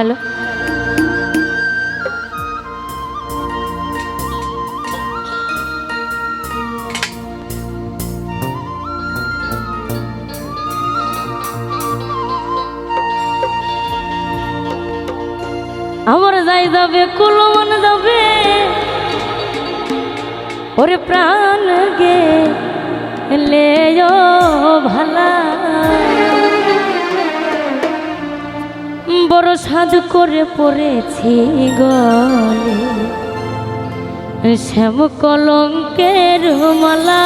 Hello আমার যাই যাবে কুলমন যাবে ওরে প্রাণ গে লেও ভালা বড় সাধ করে পড়েছি গলে শ্যাম কলঙ্কের মালা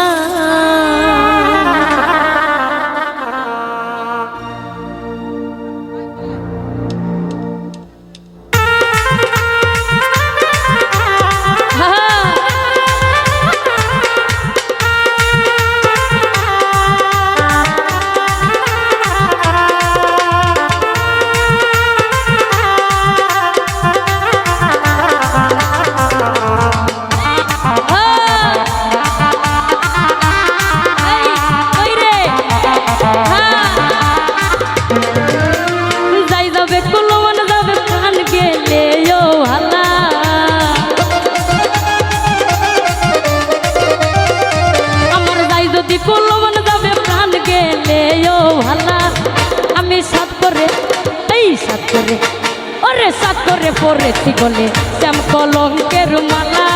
সাতরে পড়েছি গলে শ্যাম কলঙ্কের মালা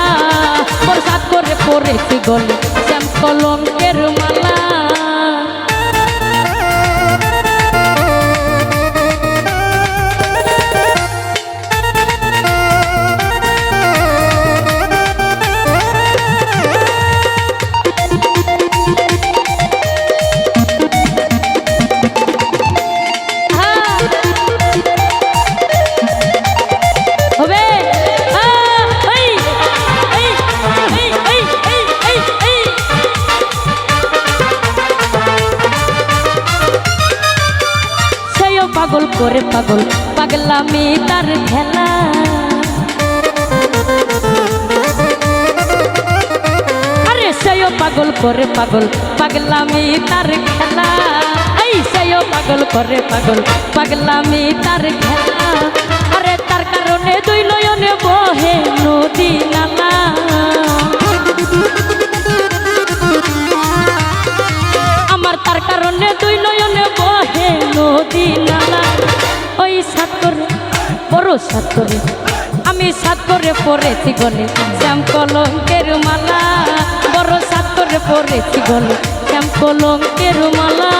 মোর সাতরে পড়েছি গলে শ্যাম কলঙ্কের মালা পাগল করে পাগল পাগলামি তার খেলা আরে সেও পাগল করে পাগল পাগলামি তার খেলা এই সেও পাগল করে পাগল পাগলামি তার খেলা আরে তার কারণে দুই নয়নে বহে নদী নালা আমার তার কারণে দুই নয়নে বহে নদী নালা ওই সাত করে বড় সাত করে আমি সাত করে পড়েছি গলে শ্যাম কলঙ্কের মালা বড় সাত করে পড়েছি গলে শ্যাম কলঙ্কের মালা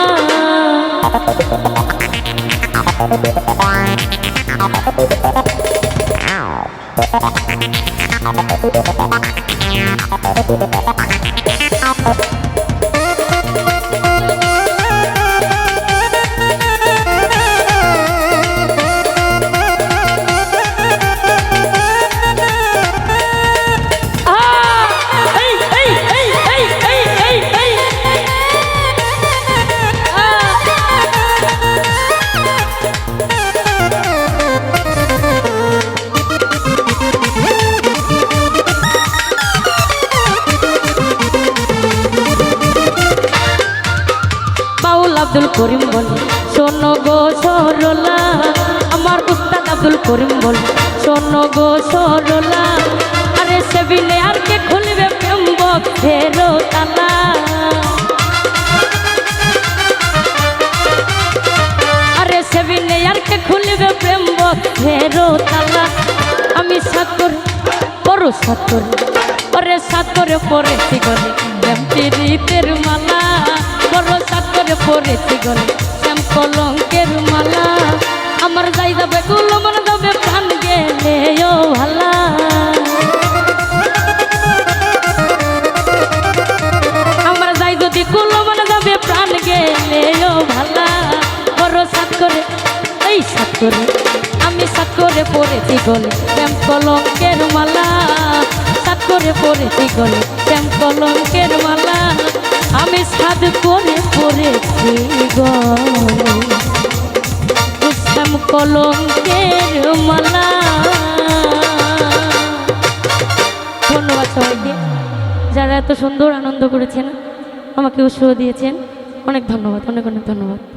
আব্দুল করিম বলে শোনো গো সরলা আমার উস্তাদ আব্দুল করিম বলে শোনো গো সরলা আরে সেবিনে আর কে খুলবে প্রেম বক্ষের তালা আরে সেবিনে আর কে খুলবে প্রেম বক্ষের তালা আমি সাতর বড় সাতর ওরে সাতরে পড়েছি গলে প্রেম প্রীতের মালা বড় সাতরে পড়েছি গলে শ্যাম কলঙ্কের মালা আমার যাই যাবে কুলমন যাবে প্রাণ গেলে ও ভালা আমার যাই যদি কুলমন যাবে প্রাণ গেলে ও ভালা বড় সাত করে এই সাত করে আমি সাত করে পড়েছি গলে শ্যাম কলঙ্কের মালা সাত করে পড়েছি গলে শ্যাম কলঙ্কের মালা আমি সাদ করে পড়েছি গলে শ্যাম কলঙ্কের মালা ধন্যবাদ সবাইকে যারা এত সুন্দর আনন্দ করেছেন আমাকে উৎসাহ দিয়েছেন অনেক ধন্যবাদ অনেক অনেক ধন্যবাদ।